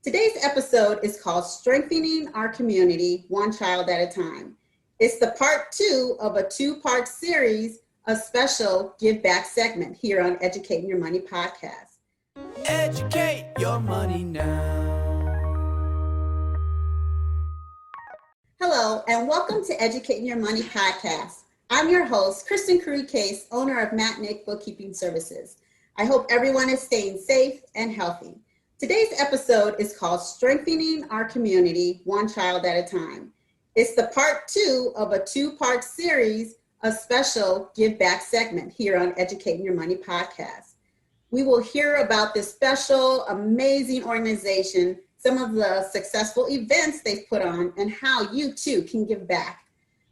Today's episode is called Strengthening Our Community, One Child at a Time. It's the part 2 of a 2-part series, a special give back segment here on Educating Your Money podcast. Educate your money now. Hello, and welcome to Educating Your Money podcast. I'm your host, Kristin Kirui-Case, owner of Matt Nick Bookkeeping Services. I hope everyone is staying safe and healthy. Today's episode is called Strengthening Our Community, One Child at a Time. It's the part 2 of a 2-part series, a special give back segment here on Educating Your Money podcast. We will hear about this special, amazing organization, some of the successful events they've put on, and how you too can give back.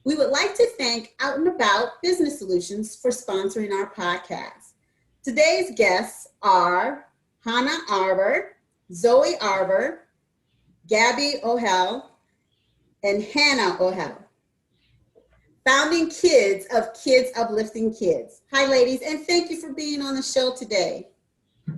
We would like to thank Out and About Business Solutions for sponsoring our podcast. Today's guests are Zoe Arbour, Zoe Arbour, Gabby Ohel, and Hannah Ohel, founding Kidz of Kidz Uplifting Kidz. Hi, ladies, and thank you for being on the show today.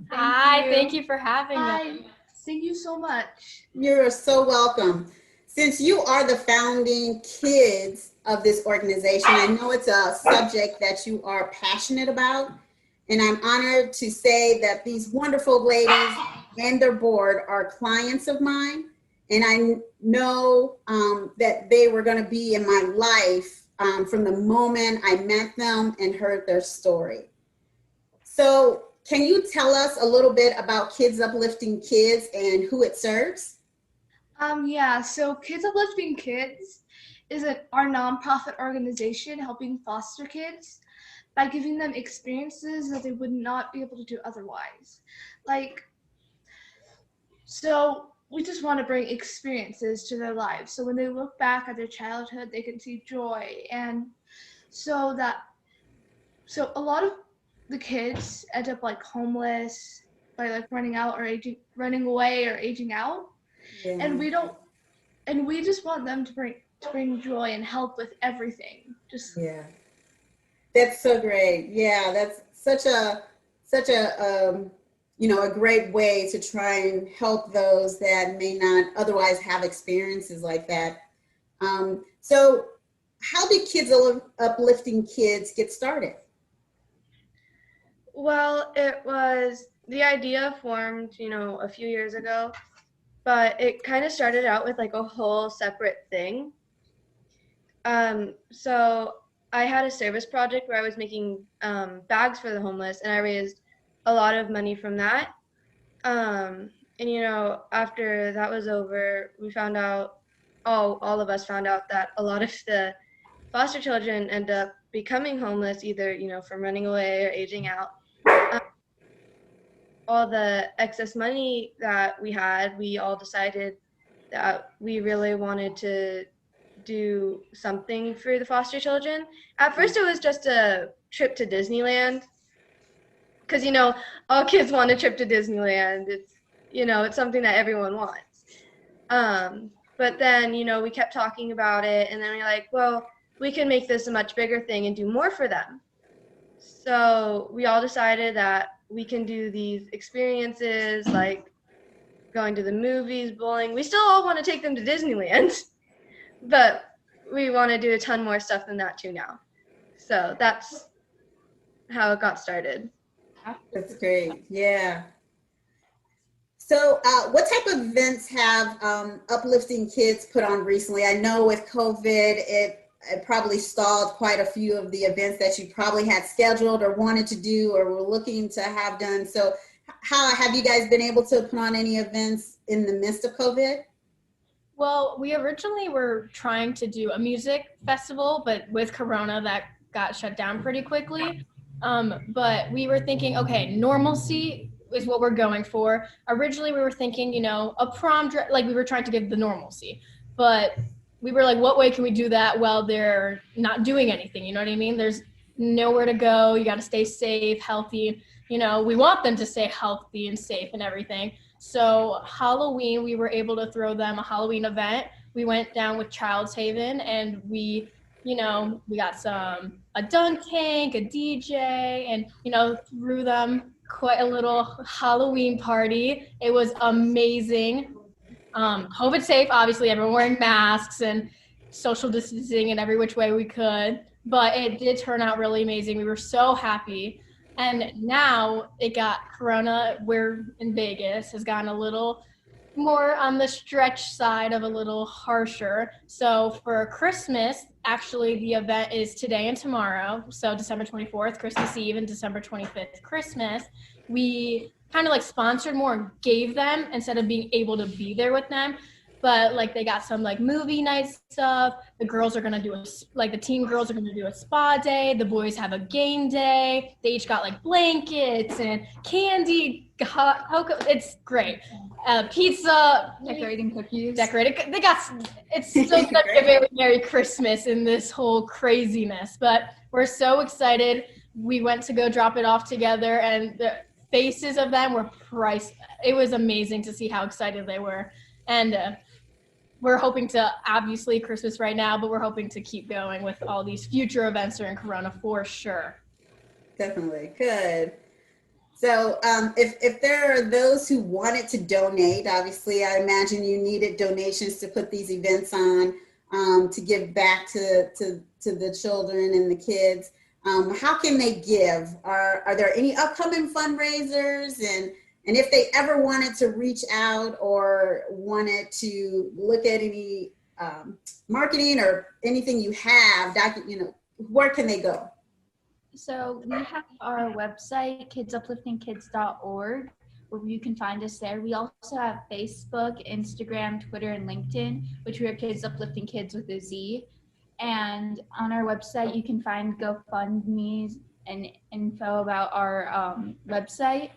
Thank you for having us. Thank you so much. You're so welcome. Since you are the founding kids of this organization, I know it's a subject that you are passionate about, and I'm honored to say that these wonderful ladies and their board are clients of mine, and I know that they were going to be in my life from the moment I met them and heard their story. So can you tell us a little bit about Kidz Uplifting Kidz and who it serves? So Kidz Uplifting Kidz is our nonprofit organization helping foster kids by giving them experiences that they would not be able to do otherwise. So we just want to bring experiences to their lives. So when they look back at their childhood, they can see joy. And so a lot of the kids end up homeless by running away or aging out. Yeah. And we just want them to bring joy and help with everything. Yeah. That's so great. Yeah, that's such a a great way to try and help those that may not otherwise have experiences like that. So how did Kidz Uplifting Kidz get started? Well, the idea formed, a few years ago, but it kind of started out with a whole separate thing. So I had a service project where I was making bags for the homeless, and I raised a lot of money from that. And after that was over, we found out, all of us found out that a lot of the foster children end up becoming homeless, either, from running away or aging out. All the excess money that we had, we all decided that we really wanted to do something for the foster children. At first, it was just a trip to Disneyland, because all kids want a trip to Disneyland. It's something that everyone wants. But then we kept talking about it, and then we're like, well, we can make this a much bigger thing and do more for them. So we all decided that we can do these experiences like going to the movies, bowling. We still all want to take them to Disneyland, but we want to do a ton more stuff than that too now. So that's how it got started. That's great. Yeah. So what type of events have Uplifting Kidz put on recently? I know with COVID, it probably stalled quite a few of the events that you probably had scheduled or wanted to do or were looking to have done. So how have you guys been able to put on any events in the midst of COVID? Well, we originally were trying to do a music festival, but with Corona, that got shut down pretty quickly. But we were thinking, okay, normalcy is what we're going for. Originally, we were thinking, a prom dress, we were trying to give the normalcy. But we were like, what way can we do that while they're not doing anything? You know what I mean? There's nowhere to go. You got to stay safe, healthy. We want them to stay healthy and safe and everything. So Halloween, we were able to throw them a Halloween event. We went down with Child's Haven, and we got a dunk tank, a DJ, and, threw them quite a little Halloween party. It was amazing. COVID safe, obviously, everyone wearing masks and social distancing in every which way we could, but it did turn out really amazing. We were so happy. And now it got Corona, we're in Vegas, has gotten a little more on the stretch side of a little harsher. So for Christmas, actually the event is today and tomorrow. So December 24th, Christmas Eve, and December 25th, Christmas. We kind of like sponsored more and gave them instead of being able to be there with them. But like they got some like movie night stuff. The girls are gonna do the teen girls are gonna do a spa day. The boys have a game day. They each got like blankets and candy. It's great. Pizza, Decorating cookies. They got. It's still such a very Merry Christmas in this whole craziness. But we're so excited. We went to go drop it off together, and the faces of them were priceless. It was amazing to see how excited they were, and we're hoping to, obviously Christmas right now, but we're hoping to keep going with all these future events during Corona for sure. Definitely. Good. So if there are those who wanted to donate, obviously I imagine you needed donations to put these events on, to give back to the children and the kids. How can they give? Are there any upcoming fundraisers? And if they ever wanted to reach out or wanted to look at any marketing or anything you have, where can they go? So we have our website, kidzupliftingkids.org, where you can find us there. We also have Facebook, Instagram, Twitter, and LinkedIn, which we are Kidz Uplifting Kidz with a Z. And on our website, you can find GoFundMes and info about our website.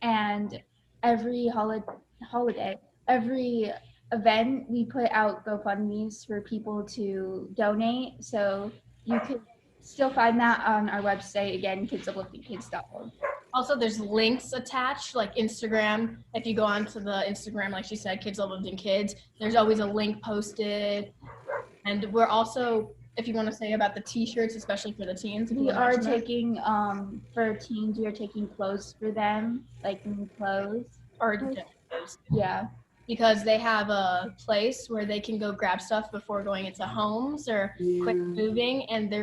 And every holiday, every event, we put out GoFundMes for people to donate. So you could still find that on our website, again, kidzupliftingkids.org. Also, there's links attached, like Instagram. If you go onto the Instagram, like she said, Kidz Uplifting Kidz, there's always a link posted. And we're also, if you want to say about the t-shirts, especially for the teens. We are taking, for teens, we are taking clothes for them, like new clothes. Or yeah. Because they have a place where they can go grab stuff before going into homes or quick moving, and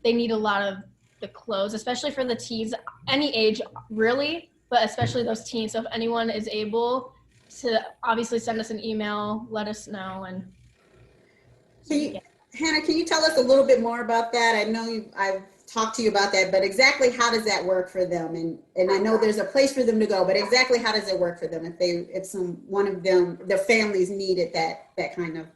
they need a lot of the clothes, especially for the teens, any age really, but especially those teens. So if anyone is able to obviously send us an email, let us know. And Hannah, can you tell us a little bit more about that? I know I've talked to you about that, but exactly how does that work for them? And I know there's a place for them to go, but exactly how does it work for them if one of them, their families needed that kind of?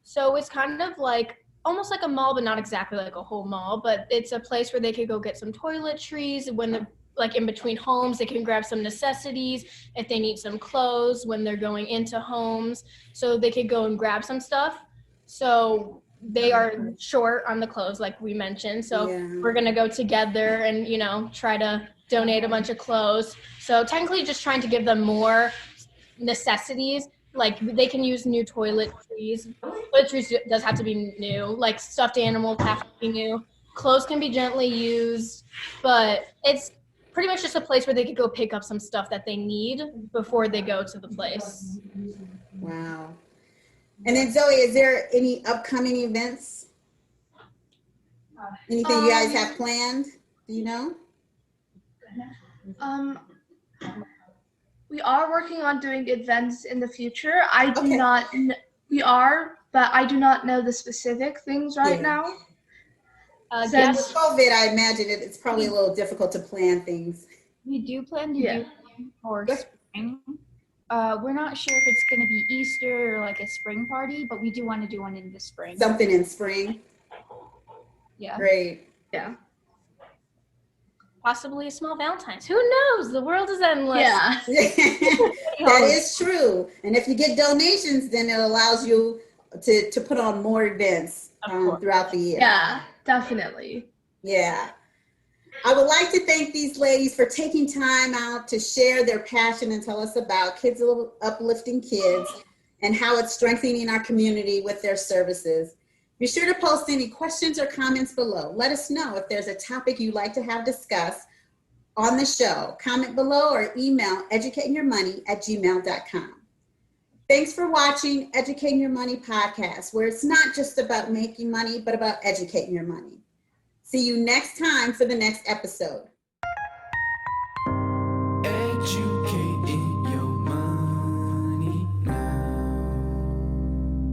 So it's kind of like almost like a mall, but not exactly like a whole mall, but it's a place where they could go get some toiletries when they're like in between homes. They can grab some necessities if they need some clothes when they're going into homes, so they could go and grab some stuff. So they are short on the clothes, like we mentioned. So we're going to go together and, try to donate a bunch of clothes. So technically just trying to give them more necessities. Like they can use new toiletries. Toiletries does have to be new. Like stuffed animals have to be new. Clothes can be gently used, but it's pretty much just a place where they could go pick up some stuff that they need before they go to the place. Wow. And then Zoe, is there any upcoming events? Anything you guys have planned? Do you know? We are working on doing events in the future. We are, but I do not know the specific things right now. With COVID, I imagine it's probably a little difficult to plan things. We do plan to do for spring. We're not sure if it's going to be Easter or like a spring party, but we do want to do one in the spring. Something in spring? Yeah. Great. Yeah. Possibly a small Valentine's. Who knows? The world is endless. Yeah. That is true. And if you get donations, then it allows you to put on more events throughout the year. Yeah, definitely. Yeah. I would like to thank these ladies for taking time out to share their passion and tell us about Kidz Uplifting Kidz and how it's strengthening our community with their services. Be sure to post any questions or comments below. Let us know if there's a topic you'd like to have discussed on the show. Comment below or email educatingyourmoney@gmail.com. Thanks for watching Educating Your Money podcast, where it's not just about making money, but about educating your money. See you next time for the next episode.